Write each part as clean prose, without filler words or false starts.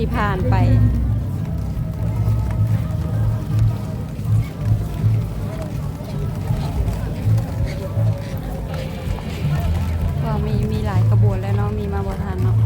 ที่ผ่านไปก็มีหลายขบวนแล้วเนาะมีมาบ่ทันเนาะ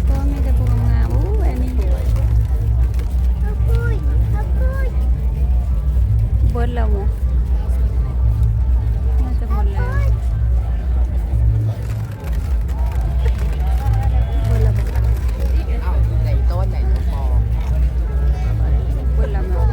ก็มีแต่พวงงามอันนี้เบิร์ดแล้วมั้งน่าจะหมดแล้วเบิร์ดแล้วมั้งไหนต้นไหนต้นมอเบิร์ดแล้วมั้ง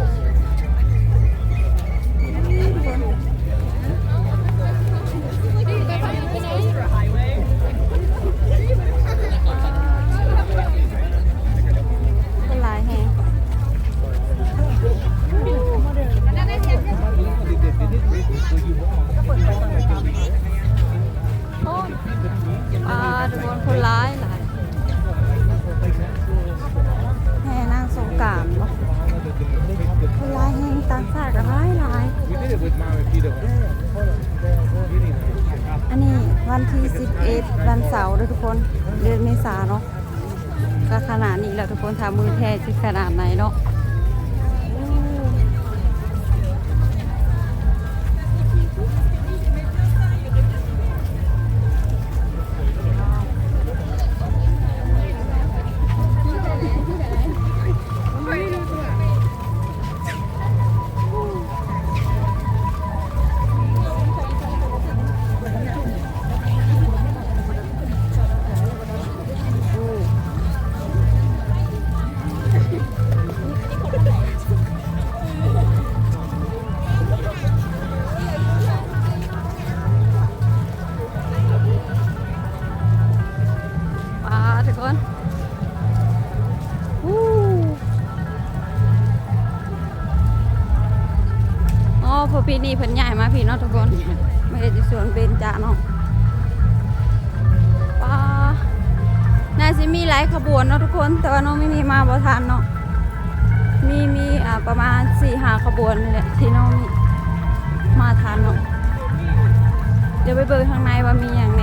เป็นลายแฮงทุกคนคนร้ายหลายแห่นางสงกรานต์เนาะคนร้ายแห่งต่างชาติก็ร้ายหลายอันนี้วันที่11วันเสาร์ด้วยทุกคนเดือนเมษาเนาะก็ขนาดนี้แล้วทุกคนทำมือแท้ที่ขนาดไหนเนาะทุกคนอ๋อพอปีนี้เพิ่นใหญ่มาพี่เนาะทุกคนไม่ได้จะสวนเป็นจ่าเนาะป้าน่าจะมีหลายขบวนเนาะทุกคนแต่ว่าน้องไม่มีมาบ่ทันเนาะมีประมาณ4-5ขบวนนี่แหละที่น้องมาทันเนาะเดี๋ยวไปเบิ่งข้างในว่ามีอย่าง